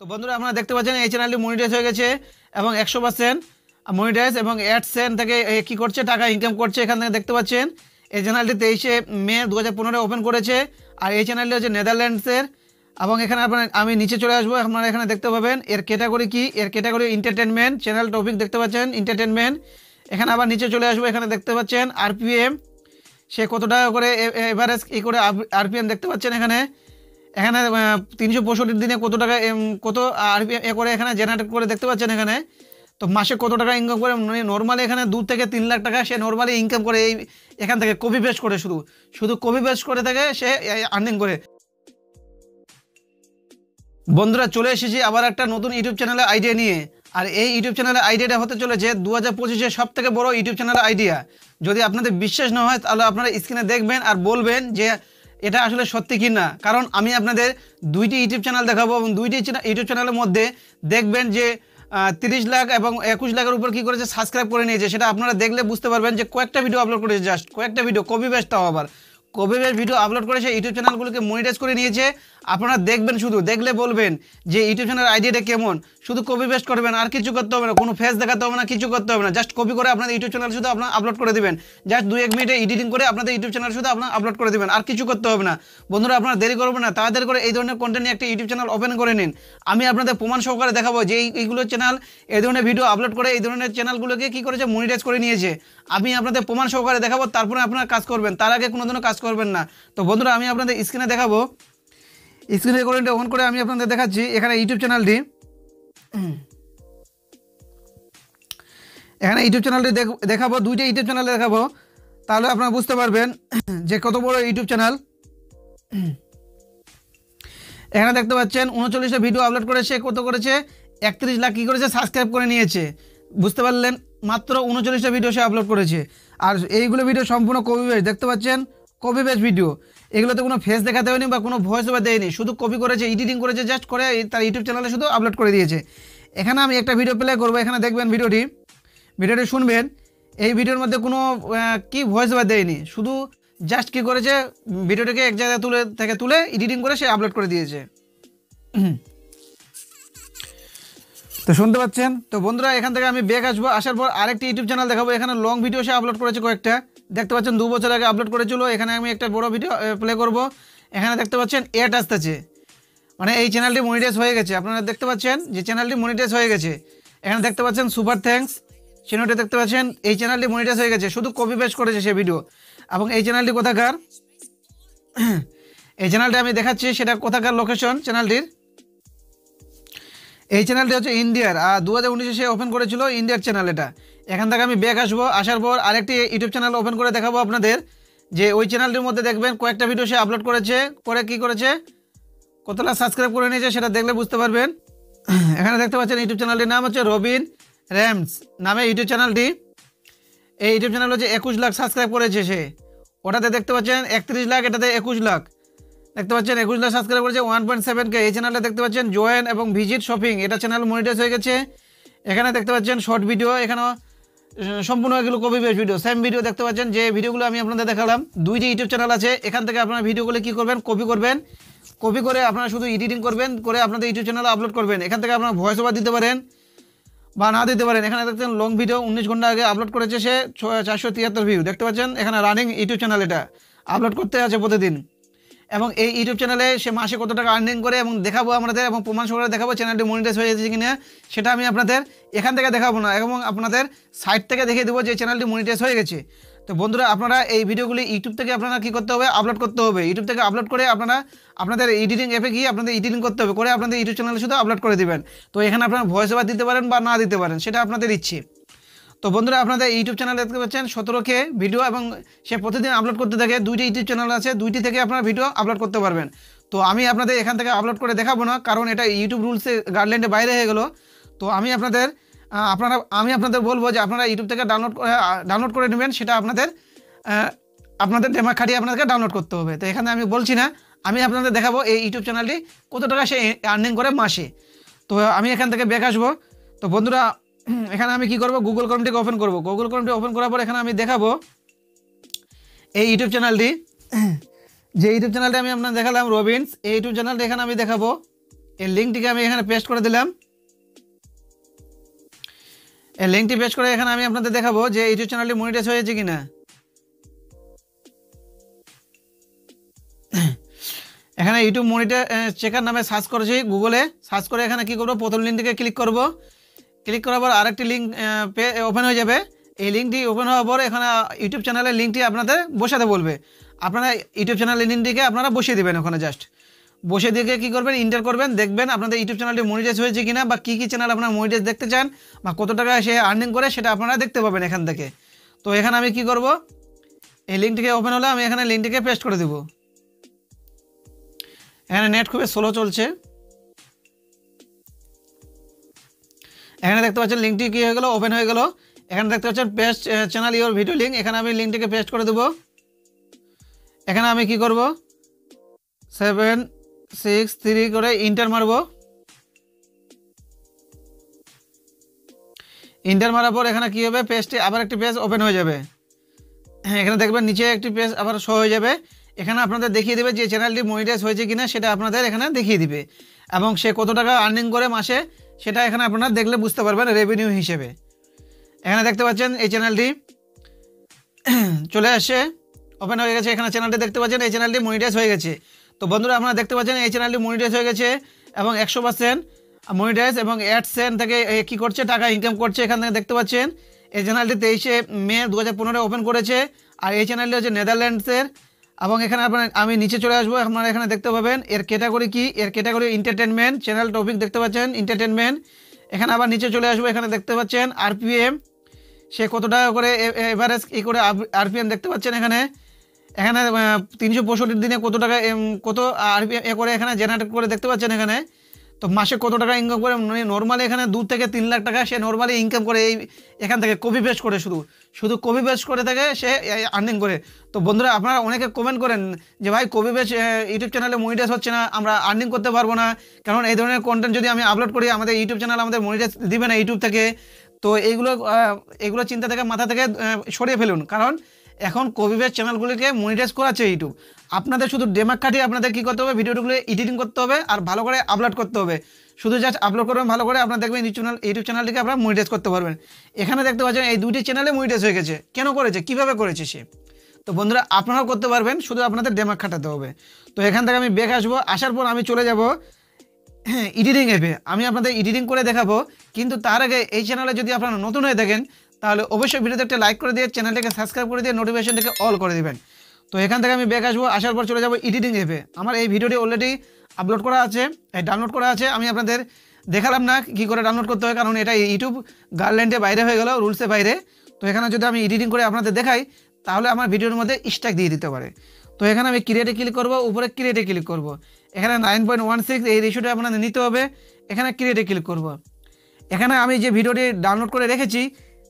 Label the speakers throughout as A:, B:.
A: তো বন্ধুরা আপনারা দেখতে পাচ্ছেন এই চ্যানেলটি মনিটাইজ হয়ে গেছে এবং 100% মনিটাইজ এবং অ্যাডসেন্স থেকে কি করছে টাকা ইনকাম করছে। এখান থেকে দেখতে পাচ্ছেন এই চ্যানেলটি 23শে মে 2015 ওপেন করেছে। আর এই চ্যানেলটি হচ্ছে নেদারল্যান্ডসের। এবং এখানে আমি নিচে চলে আসবো, আপনারা এখানে দেখতে পাবেন এর ক্যাটাগরি কি, এর ক্যাটাগরি এন্টারটেনমেন্ট। চ্যানেল টপিক দেখতে পাচ্ছেন এন্টারটেনমেন্ট। এখানে আবার নিচে চলে আসবো, এখানে দেখতে পাচ্ছেন আরপিএম, সে কত টাকা করে এভারেজ ই করে আরপিএম দেখতে পাচ্ছেন। এখানে এখানে 365 দিনে কত টাকা কত আরপিএম করে এখানে জেনারেট করে দেখতে পাচ্ছেন এখানে। তো মাসে কত টাকা ইনকাম করে, নর্মালি এখানে 2 থেকে 3 লাখ টাকা সে নর্মালি ইনকাম করে এই এখান থেকে কপি পেস্ট করে, শুধু কপি পেস্ট করে থেকে সে আর্নিং করে। বন্ধুরা চলে এসেছি আবার একটা নতুন ইউটিউব চ্যানেলের আইডিয়া নিয়ে। আর এই ইউটিউব চ্যানেলের আইডিয়াটা হতে চলেছে 2025-এর সব থেকে বড় ইউটিউব চ্যানেলের আইডিয়া। যদি আপনাদের বিশ্বাস না হয় তাহলে আপনারা স্ক্রিনে দেখবেন আর বলবেন যে এটা আসলে সত্যি কি না। কারণ আমি আপনাদের 2টি ইউটিউব চ্যানেল দেখাবো এবং 2টি ইউটিউব চ্যানেলের মধ্যে দেখবেন যে 30 লাখ এবং 21 লাখের উপর কী করেছে সাবস্ক্রাইব করে নিয়েছে। সেটা আপনারা দেখলে বুঝতে পারবেন যে কয়েকটা ভিডিও আপলোড করেছে, জাস্ট কয়েকটা ভিডিও কপি পেস্ট, তাও আবার কপি পেস্ট ভিডিও আপলোড করেছে, ইউটিউব চ্যানেলগুলোকে মনিটাইজ করে নিয়েছে। আপনারা দেখবেন, শুধু দেখলে বলবেন যে ইউটিউব চ্যানেলের আইডিয়াটা কেমন। শুধু কপি পেস্ট করবেন, আর কিছু করতে হবে না, কোনো ফেস দেখাতে হবে না, কিছু করতে হবে না, জাস্ট কপি করে আপনাদের ইউটিউব চ্যানেল শুধু আপনার আপলোড করে দিবেন। জাস্ট 2-1 মিনিটে এডিটিং করে আপনাদের ইউটিউব চ্যানেল শুধু আপনার আপলোড করে দিবেন, আর কিছু করতে হবে না। বন্ধুরা আপনারা দেরি করবেন না, তাড়াতাড়ি করে এই ধরনের কন্টেন্ট নিয়ে একটা ইউটিউব চ্যানেল ওপেন করে নিন। আমি আপনাদের প্রমাণ সহকারে দেখাবো যে এইগুলো চ্যানেল এই ধরনের ভিডিও আপলোড করে এই ধরনের চ্যানেলগুলোকে কী করেছে মনিটাইজ করে নিয়েছে। আমি আপনাদের প্রমাণ সহকারে দেখাবো, তারপরে আপনারা কাজ করবেন, তার আগে কোনোদিনও কাজ করবেন না। তো বন্ধুরা আমি আপনাদের স্ক্রিনে দেখাবো, স্ক্রিন রেকর্ডিংটা অন করে আমি আপনাদের দেখাচ্ছি এখানে ইউটিউব চ্যানেলটি। এখানে ইউটিউব চ্যানেলটি দেখাবো, 2টি ইউটিউব চ্যানেল দেখাবো, তাহলে আপনারা বুঝতে পারবেন যে কত বড় ইউটিউব চ্যানেল। এখানে দেখতে পাচ্ছেন 39টা ভিডিও আপলোড করেছে, কত করেছে 31 লাখ কী করেছে সাবস্ক্রাইব করে নিয়েছে। বুঝতে পারলেন, মাত্র 39টা ভিডিও সে আপলোড করেছে। আর এইগুলো ভিডিও সম্পূর্ণ কপি পেস্ট, দেখতে পাচ্ছেন কপি পেস্ট ভিডিও। এগুলোতে কোনো ফেস দেখাতে হয়নি বা কোনো ভয়েস ওভার দেয়নি, শুধু কপি করেছে, এডিটিং করেছে, জাস্ট করে তার ইউটিউব চ্যানেলে শুধু আপলোড করে দিয়েছে। এখানে আমি একটা ভিডিও প্লে করবো, এখানে দেখবেন ভিডিওটি শুনবেন। এই ভিডিওর মধ্যে কোনো কি ভয়েস ওভার দেয়নি, শুধু জাস্ট কী করেছে ভিডিওটাকে এক জায়গায় তুলে এডিটিং করে সে আপলোড করে দিয়েছে। তো শুনতে পাচ্ছেন। তো বন্ধুরা এখান থেকে আমি ব্যাক আসবো, আসার পর আরেকটি ইউটিউব চ্যানেল দেখাবো। এখানে লং ভিডিও সে আপলোড করেছে কয়েকটা, দেখতে পাচ্ছেন 2 বছর আগে আপলোড করেছিল। এখানে আমি একটা বড় ভিডিও প্লে করব। এখানে দেখতে পাচ্ছেন এড আসতেছে, মানে এই চ্যানেলটি মনিটাইজ হয়ে গেছে। আপনারা দেখতে পাচ্ছেন যে চ্যানেলটি মনিটাইজ হয়ে গেছে। এখানে দেখতে পাচ্ছেন সুপার থ্যাঙ্কস চিহ্নটি দেখতে পাচ্ছেন, এই চ্যানেলটি মনিটাইজ হয়ে গেছে, শুধু কপি পেস্ট করেছে সে ভিডিও। এবং এই চ্যানেলটি কোথাকার, এই চ্যানেলটি আমি দেখাচ্ছি সেটা কোথাকার লোকেশন চ্যানেলটির। এই চ্যানেলটি হচ্ছে ইন্ডিয়ার, আর 2019-এ সে ওপেন করেছিল ইন্ডিয়ার চ্যানেল এটা। এখান থেকে আমি ব্যাক আসবো, আসার পর আরেকটি ইউটিউব চ্যানেল ওপেন করে দেখাবো আপনাদের, যে ওই চ্যানেলটির মধ্যে দেখবেন কয়েকটা ভিডিও সে আপলোড করেছে, করে কী করেছে কতটা সাবস্ক্রাইব করে নিয়েছে সেটা দেখলে বুঝতে পারবেন। এখানে দেখতে পাচ্ছেন ইউটিউব চ্যানেলটির নাম হচ্ছে রবিন র্যামস নামে ইউটিউব চ্যানেলটি। এই ইউটিউব চ্যানেল হচ্ছে 21 লাখ সাবস্ক্রাইব করেছে সে। ওটাতে দেখতে পাচ্ছেন 31 লাখ, এটাতে 21 লাখ দেখতে পাচ্ছেন, 21 লাখ সাবস্ক্রাইব করেছে, 1.7K। এই চ্যানেলটা দেখতে পাচ্ছেন জয়েন এবং ভিজিট শপিং, এটা চ্যানেল মনিটাইজ হয়ে গেছে। এখানে দেখতে পাচ্ছেন শর্ট ভিডিও, এখানেও সম্পূর্ণ এগুলো copy paste video, same video দেখতে পাচ্ছেন। যে ভিডিওগুলো আমি আপনাদের দেখালাম, 2টি ইউটিউব চ্যানেল আছে। এখান থেকে আপনারা ভিডিওগুলো কী করবেন, কপি করে আপনারা শুধু এডিটিং করবেন, করে আপনাদের ইউটিউব চ্যানেলে আপলোড করবেন। এখান থেকে আপনারা ভয়েস ওভার দিতে পারেন বা না দিতে পারেন। এখানে দেখছেন লং ভিডিও 19 ঘন্টা আগে আপলোড করেছে সে, 473 ভিউ দেখতে পাচ্ছেন। এখানে রানিং ইউটিউব চ্যানেল, এটা আপলোড করতে আছে প্রতিদিন। এবং এই ইউটিউব চ্যানেলে সে মাসে কত টাকা আর্নিং করে এবং দেখাবো আমাদের, এবং প্রমাণ সহকারে দেখাবো চ্যানেলটি মনিটাইজ হয়ে যাচ্ছে কিনা। সেটা আমি আপনাদের এখান থেকে দেখাবো না, এবং আপনাদের সাইট থেকে দেখিয়ে দেবো যে চ্যানেলটি মনিটাইজ হয়ে গেছে। তো বন্ধুরা আপনারা এই ভিডিওগুলি ইউটিউব থেকে আপনারা কী করতে হবে, আপলোড করতে হবে। ইউটিউব থেকে আপলোড করে আপনারা আপনাদের এডিটিং অ্যাপে গিয়ে আপনাদের এডিটিং করতে হবে, করে আপনাদের ইউটিউব চ্যানেলে শুধু আপলোড করে দেবেন। তো এখানে আপনারা ভয়েস ওভার দিতে পারেন বা না দিতে পারেন, সেটা আপনাদের ইচ্ছে। তো বন্ধুরা আপনাদের ইউটিউব চ্যানেল দেখতে পাচ্ছেন 17K ভিডিও, এবং সে প্রতিদিন আপলোড করতে থাকে। 2টি ইউটিউব চ্যানেল আছে, 2টি থেকে আপনারা ভিডিও আপলোড করতে পারবেন। তো আমি আপনাদের এখান থেকে আপলোড করে দেখাবো না, কারণ এটা ইউটিউব রুলসে গাইডলাইনের বাইরে হয়ে গেলো। তো আমি আপনাদের বলবো যে আপনারা ইউটিউব থেকে ডাউনলোড করে নেবেন, সেটা আপনাদের দিমাগ খাটিয়ে আপনাদেরকে ডাউনলোড করতে হবে। তো এখানে আমি বলছি না, আমি আপনাদের দেখাবো এই ইউটিউব চ্যানেলটি কত টাকা সে আর্নিং করে মাসে। তো আমি এখান থেকে ব্যাক আসবো। তো বন্ধুরা এখানে আমি কি করব, গুগল ক্রোমটিকে ওপেন করব। গুগল ক্রোমটি ওপেন করার পর এখানে আমি দেখাবো এই ইউটিউব চ্যানেলটি, যে ইউটিউব চ্যানেলটি আমি আপনাদের দেখালাম রবিনস, এই ইউটিউব চ্যানেলটি এখানে আমি দেখাবো। এই লিঙ্কটিকে আমি এখানে পেস্ট করে দিলাম। এই লিঙ্কটি পেস্ট করে এখানে আমি আপনাদের দেখাবো যে ইউটিউব চ্যানেলটি মনিটাইজ হয়েছে কিনা। এখানে ইউটিউব মনিটর চেকার নামে সার্চ করেছি, গুগলে সার্চ করে এখানে কি করব, প্রথম লিঙ্কটিকে ক্লিক করব। ক্লিক করার পর আরেকটি লিঙ্ক ওপেন হয়ে যাবে। এই লিঙ্কটি ওপেন হওয়ার পর এখানে ইউটিউব চ্যানেলের লিঙ্কটি আপনাদের বসাতে বলবে। আপনারা ইউটিউব চ্যানেলের লিঙ্কটিকে আপনারা বসিয়ে দেবেন। ওখানে জাস্ট বসে দিয়ে কী করবেন, ইন্টার করবেন, দেখবেন আপনাদের ইউটিউব চ্যানেলটি মনিটাইজ হয়েছে কিনা, বা কী কী চ্যানেল আপনারা মনিটাইজ দেখতে চান, বা কত টাকা সে আর্নিং করে সেটা আপনারা দেখতে পাবেন এখান থেকে। তো এখানে আমি কি করব, এই লিঙ্কটিকে ওপেন হলে আমি এখানে লিঙ্কটিকে পেস্ট করে দেবো। এখানে নেট খুবই স্লো চলছে। এখানে দেখতে পাচ্ছেন লিঙ্কটি কী হয়ে গেল, ওপেন হয়ে গেল। এখানে দেখতে পাচ্ছেন paste channel your video link. এখানে আমি লিঙ্কটিকে পেস্ট করে দেবো। এখানে আমি কি করব, 763 করে ইন্টার মারব। ইন্টার মারার পর এখানে কী হবে, পেজটি আবার একটি পেজ ওপেন হয়ে যাবে। হ্যাঁ, এখানে দেখবেন নিচে একটি পেজ আবার শো হয়ে যাবে। এখানে আপনাদের দেখিয়ে দেবে যে চ্যানেলটি মনিটাইজ হয়েছে কিনা, সেটা আপনাদের এখানে দেখিয়ে দিবে, এবং সে কত টাকা আর্নিং করে মাসে সেটা এখানে আপনারা দেখলে বুঝতে পারবেন রেভিনিউ হিসেবে। এখানে দেখতে পাচ্ছেন এই চ্যানেলটি চলে আসছে, ওপেন হয়ে গেছে। এখানে চ্যানেলটি দেখতে পাচ্ছেন, এই চ্যানেলটি মনিটাইজ হয়ে গেছে। তো বন্ধুরা আপনারা দেখতে পাচ্ছেন এই চ্যানেলটি মনিটাইজ হয়ে গেছে এবং 100% মনিটাইজ, এবং অ্যাডসেন্স থেকে কী করছে, টাকা ইনকাম করছে। এখান থেকে দেখতে পাচ্ছেন এই চ্যানেলটি 23 মে 2015 ওপেন করেছে। আর এই চ্যানেলটি হচ্ছে নেদারল্যান্ডসের। এবং এখানে আমি নিচে চলে আসবো, আপনারা এখানে দেখতে পাবেন এর ক্যাটাগরি কি, এর ক্যাটাগরি এন্টারটেনমেন্ট। চ্যানেল টপিক দেখতে পাচ্ছেন এন্টারটেনমেন্ট। এখানে আবার নিচে চলে আসবো, এখানে দেখতে পাচ্ছেন আরপিএম, সে কত টাকা করে এভারেজ ই করে আরপিএম দেখতে পাচ্ছেন। এখানে 365 দিনে কত টাকা কত আরপিএম করে এখানে জেনারেট করে দেখতে পাচ্ছেন। এখানে তো মাসে কত টাকা ইনকাম করে, নর্মালি এখানে 2 থেকে 3 লাখ টাকা সে নর্মালি ইনকাম করে এই এখান থেকে কপি পেস্ট করে, শুধু কপি পেস্ট করে থাকে সে আর্নিং করে। তো বন্ধুরা আপনারা অনেকে কমেন্ট করেন যে ভাই কপি পেস্ট ইউটিউব চ্যানেলে মনিটাইজ হচ্ছে না, আমরা আর্নিং করতে পারবো না, কারণ এই ধরনের কন্টেন্ট যদি আমি আপলোড করি আমাদের ইউটিউব চ্যানেল আমাদের মনিটাইজ দিবে না ইউটিউব থেকে। তো এইগুলো চিন্তা থেকে মাথা থেকে সরিয়ে ফেলুন, কারণ এখন কপি পেস্ট চ্যানেলগুলিকে মনিটাইজ করাচ্ছে ইউটিউব। আপনাদের শুধু ডেমাক খাটিয়ে আপনাদের কী করতে হবে, ভিডিওগুলো এডিটিং করতে হবে আর ভালো করে আপলোড করতে হবে। শুধু জাস্ট আপলোড করবেন ভালো করে, আপনারা দেখবেন ইউটিউব চ্যানেলটিকে আপনারা মনিটাইজ করতে পারবেন। এখানে দেখতে পাচ্ছেন এই 2টি চ্যানেলে মনিটাইজ হয়ে গেছে। কেন করেছে, কীভাবে করেছে সে? তো বন্ধুরা আপনারাও করতে পারবেন, শুধু আপনাদের ডেমাক খাটাতে হবে। তো এখান থেকে আমি ব্যাক আসবো, আসার পর আমি চলে যাব এডিটিং অ্যাপে। আমি আপনাদের এডিটিং করে দেখাবো, কিন্তু তার আগে এই চ্যানেলে যদি আপনারা নতুন হয়ে থাকেন তাহলে অবশ্যই ভিডিওতে একটা লাইক করে দিয়ে চ্যানেলটাকে সাবস্ক্রাইব করে দিয়ে নোটিফিকেশনটাকে অল করে দেবেন। তো এখান থেকে আমি ব্যাক আসবো, আসার পর চলে যাব এডিটিং অ্যাপে। আমার এই ভিডিওটি অলরেডি আপলোড করা আছে, ডাউনলোড করা আছে। আমি আপনাদের দেখালাম না কী করে ডাউনলোড করতে হয়, কারণ এটা ইউটিউব গাইডলাইনের বাইরে হয়ে গেল, রুলসের বাইরে। তো এখানে যদি আমি এডিটিং করে আপনাদের দেখাই তাহলে আমার ভিডিওর মধ্যে স্ট্রাইক দিয়ে দিতে পারে। তো এখানে আমি ক্রিয়েটে ক্লিক করব, উপরে ক্রিয়েটে ক্লিক করব। এখানে 9.16 এই রেশিওটা আপনাদের নিতে হবে। এখানে ক্রিয়েটে ক্লিক করব। এখানে আমি যে ভিডিওটি ডাউনলোড করে রেখেছি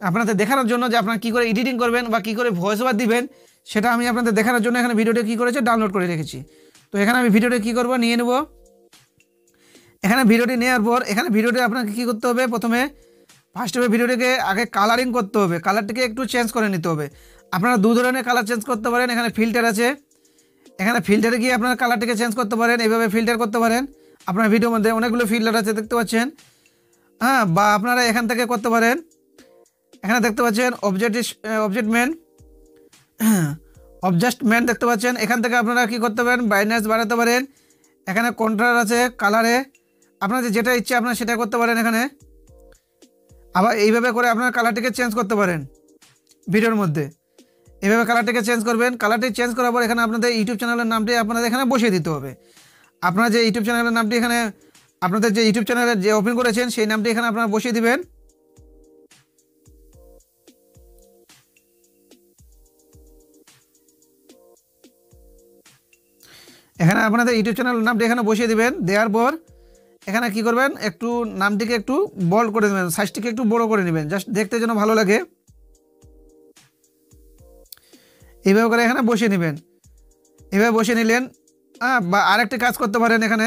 A: আপনাদের দেখানোর জন্য, যে আপনারা কী করে এডিটিং করবেন বা কী করে ভয়েস ওভার দিবেন, সেটা আমি আপনাদের দেখানোর জন্য এখানে ভিডিওটি কী করেছে ডাউনলোড করে রেখেছি। তো এখানে আমি ভিডিওটি কী করব, নিয়ে নেব। এখানে ভিডিওটি নেওয়ার পর এখানে ভিডিওটি আপনাকে কী করতে হবে, প্রথমে ফার্স্টে ভিডিওটিকে আগে কালারিং করতে হবে, কালারটিকে একটু চেঞ্জ করে নিতে হবে। আপনারা 2 ধরনের কালার চেঞ্জ করতে পারেন। এখানে ফিল্টার আছে, এখানে ফিল্টারে গিয়ে আপনারা কালারটিকে চেঞ্জ করতে পারেন, এইভাবে ফিল্টার করতে পারেন। আপনার ভিডিওর মধ্যে অনেকগুলো ফিল্টার আছে দেখতে পাচ্ছেন, হ্যাঁ। বা আপনারা এখান থেকে করতে পারেন, এখানে দেখতে পাচ্ছেন অবজাস্টমেন্ট দেখতে পাচ্ছেন। এখান থেকে আপনারা কী করতে পারেন, ব্রাইটনেস বাড়াতে পারেন। এখানে কন্ট্রাস্ট আছে, কালারে আপনাদের যেটা ইচ্ছে আপনারা সেটা করতে পারেন। এখানে আবার এইভাবে করে আপনার কালারটিকে চেঞ্জ করতে পারেন ভিডিওর মধ্যে। এইভাবে কালারটিকে চেঞ্জ করবেন। কালারটি চেঞ্জ করার পর এখানে আপনাদের ইউটিউব চ্যানেলের নামটি আপনাদের এখানে বসিয়ে দিতে হবে। আপনারা যে ইউটিউব চ্যানেলের নামটি এখানে আপনাদের যে ইউটিউব চ্যানেলের যে ওপেন করেছেন সেই নামটি এখানে আপনারা বসিয়ে দিবেন। এখানে আপনাদের ইউটিউব চ্যানেল নামটি এখানে বসিয়ে দিবেন। দেওয়ার পর এখানে কি করবেন, একটু নামটিকে একটু বোল্ড করে দেবেন, সাইজটিকে একটু বড় করে নেবেন, জাস্ট দেখতে যেন ভালো লাগে। এইভাবে করে এখানে বসিয়ে নেবেন। এভাবে বসিয়ে নিলেন। বা আরেকটি কাজ করতে পারেন, এখানে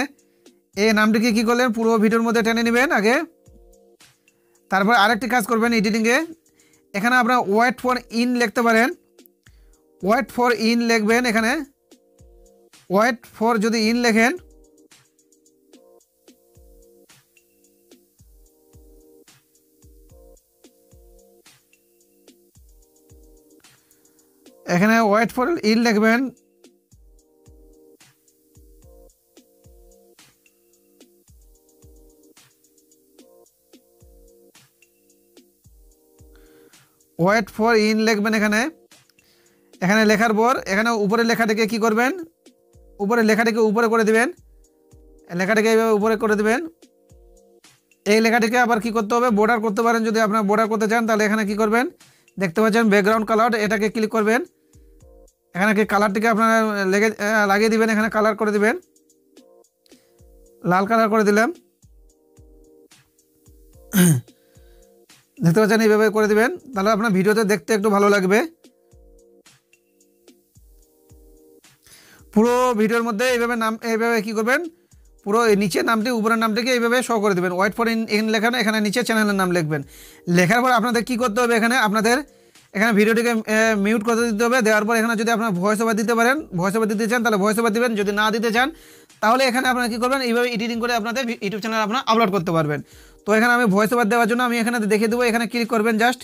A: এই নামটিকে কী করলেন, পুরো ভিডিওর মধ্যে টেনে নেবেন আগে। তারপর আরেকটি কাজ করবেন এডিটিংয়ে, এখানে আপনারা ওয়েট ফর ইন লিখতে পারেন। ওয়েট ফর ইন লিখবেন। এখানে ওয়েট ফর যদি ইন লেখেন এখানে ওয়েট ফর ইন লিখবেন। ওয়েট ফর ইন লিখবেন এখানে। এখানে লেখার পর এখানে উপরে লেখাটাকে কি করবেন, উপরে লেখাটাকে উপরে করে দিবেন, লেখাটাকে এইভাবে উপরে করে দিবেন। এই লেখাটিকে আবার কি করতে হবে, বর্ডার করতে পারেন। যদি আপনার বর্ডার করতে চান তাহলে এখানে কি করবেন, দেখতে পাচ্ছেন ব্যাকগ্রাউন্ড কালার, এটাকে ক্লিক করবেন। এখানে কি কালারটিকে আপনারা লাগিয়ে দিবেন, এখানে কালার করে দিবেন, লাল কালার করে দিলাম। দেখতে পাচ্ছেন এইভাবে করে দিবেন, তাহলে আপনার ভিডিওতে দেখতে একটু ভালো লাগবে। পুরো ভিডিওর মধ্যে এইভাবে নাম, এইভাবে কি করবেন, পুরো নিচের নামটি উপরের নামটিকে এইভাবে শো করে দেবেন। ওয়েট ফর ইন লেখা না, এখানে নিচে চ্যানেলের নাম লিখবেন। লেখার পর আপনাদের কি করতে হবে, আপনাদের এখানে ভিডিওটিকে মিউট করে দিতে হবে। দেওয়ার পর এখানে যদি আপনারা ভয়েস ওভার দিতে পারেন, ভয়েস ওভার দিতে চান তাহলে ভয়েস ওভার দিবেন। যদি না দিতে চান তাহলে এখানে আপনারা কি করবেন, এইভাবে এডিটিং করে আপনাদের ইউটিউব চ্যানেলে আপনারা আপলোড করতে পারবেন। তো এখানে আমি ভয়েস ওভার দেওয়ার জন্য আমি এখানে দেখিয়ে দেবো। এখানে ক্লিক করবেন, জাস্ট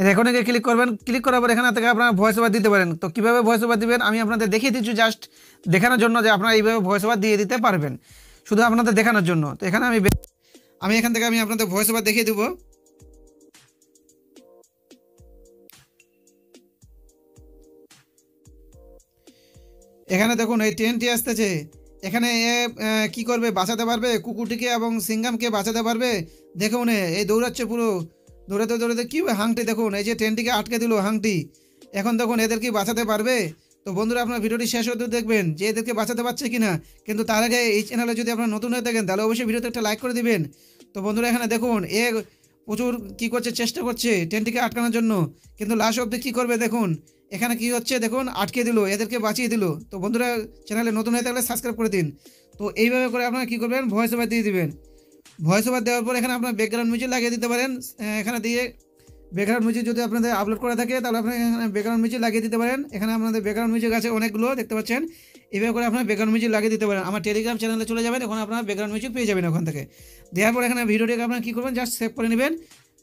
A: রেকর্ডিংয়ে ক্লিক করবেন। ক্লিক করার পর এখানে থেকে আপনারা ভয়েস ওভার দিতে পারেন। তো কীভাবে ভয়েস ওভার দিবেন আমি আপনাদের দেখিয়ে দিচ্ছি, জাস্ট দেখানোর জন্য যে আপনারা এইভাবে ভয়েস ওভার দিয়ে দিতে পারবেন, শুধু আপনাদের দেখানোর জন্য। তো এখানে আমি এখান থেকে আপনাদের ভয়েস ওভার দেখিয়ে দেবো। এখানে দেখুন এই ট্রেনটি আসতেছে, এখানে কি করবে, বাঁচাতে পারবে কুকুরটিকে এবং সিংহামকে বাঁচাতে পারবে। দেখুন এই দৌড়াচ্ছে, পুরো দৌড়াতে দৌড়াতে কি হাংটি, দেখুন এই যে ট্রেনটিকে আটকে দিল হাংটি। এখন দেখুন এদের কি বাঁচাতে পারবে। তো বন্ধুরা আপনার ভিডিওটি শেষ হতে দেখবেন যে এদেরকে বাঁচাতে পারছে কিনা। কিন্তু তার আগে এই চ্যানেলে যদি আপনারা নতুন হয়ে থাকেন তাহলে অবশ্যই ভিডিওতে একটা লাইক করে দিবেন। তো বন্ধুরা এখানে দেখুন প্রচুর কি করছে, চেষ্টা করছে ট্রেনটিকে আটকানোর জন্য, কিন্তু লাস্ট অবধি কী করবে দেখুন। এখানে কি হচ্ছে দেখুন, আটকে দিল, এদেরকে বাঁচিয়ে দিল। তো বন্ধুরা চ্যানেলে নতুন হয়ে থাকলে সাবস্ক্রাইব করে দিন। তো এইভাবে করে আপনারা কী করবেন, ভয়েস ওভার দিয়ে দিবেন। ভয়েস ওভার দেওয়ার পর এখানে আপনার ব্যাকগ্রাউন্ড মিউজিক লাগিয়ে দিতে পারেন। এখানে দিয়ে ব্যাকগ্রাউন্ড মিউজিক যদি আপনাদের আপলোড করা থাকে তাহলে আপনারা এখানে ব্যাকগ্রাউন্ড মিউজিক লাগিয়ে দিতে পারেন। এখানে আপনাদের ব্যাকগ্রাউন্ড মিউজিক আছে অনেকগুলো, দেখতে পাচ্ছেন। এইভাবে করে আপনার ব্যাকগ্রাউন্ড মিউজিক লাগিয়ে দিতে পারেন। আমার টেলিগ্রাম চ্যানেলে চলে যাবেন, ওখানে আপনার ব্যাকগ্রাউন্ড মিউজিক পেয়ে যাবেন ওখান থেকে। দেওয়ার পর এখানে ভিডিওটিকে আপনারা কী করবেন, জাস্ট সেভ করে নেবেন।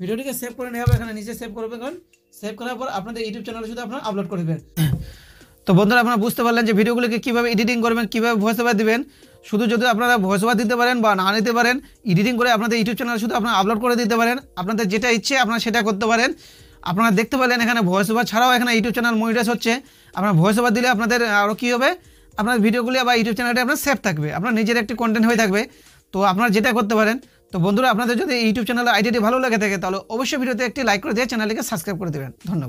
A: ভিডিওটিকে সেভ করে নেওয়া হবে, এখানে নিচে সেভ করবেন। সেভ করার পর আপনাদের ইউটিউব চ্যানেলে শুধু আপনারা আপলোড করবেন। তো বন্ধুরা আপনারা বুঝতে পারলেন যে ভিডিওগুলোকে কীভাবে এডিটিং করবেন, কীভাবে ভয়েস ওভার দিবেন। শুধু যদি আপনারা ভয়েস ওভার দিতে পারেন বা না নিতে পারেন, এডিটিং করে আপনাদের ইউটিউব চ্যানেলে শুধু আপনারা আপলোড করে দিতে পারেন। আপনাদের যেটা ইচ্ছে আপনারা সেটা করতে পারেন। আপনারা দেখতে পেলেন এখানে ভয়েস ওভার ছাড়াও এখানে ইউটিউব চ্যানেল মনিটাইজ হচ্ছে। আপনারা ভয়েস ওভার দিলে আপনাদের আরও কী হবে, আপনার ভিডিওগুলি বা ইউটিউব চ্যানেলটা আপনার সেভ থাকবে, আপনার নিজের একটি কন্টেন্ট হয়ে থাকবে। তো আপনারা যেটা করতে পারেন। তো বন্ধুরা আপনাদের যদি ইউটিউব চ্যানেলের আইডিয়াটি ভালো লাগে থাকে তাহলে অবশ্যই ভিডিওতে একটি লাইক করে দিয়ে চ্যানেলটিকে সাবস্ক্রাইব করে দেবেন। ধন্যবাদ।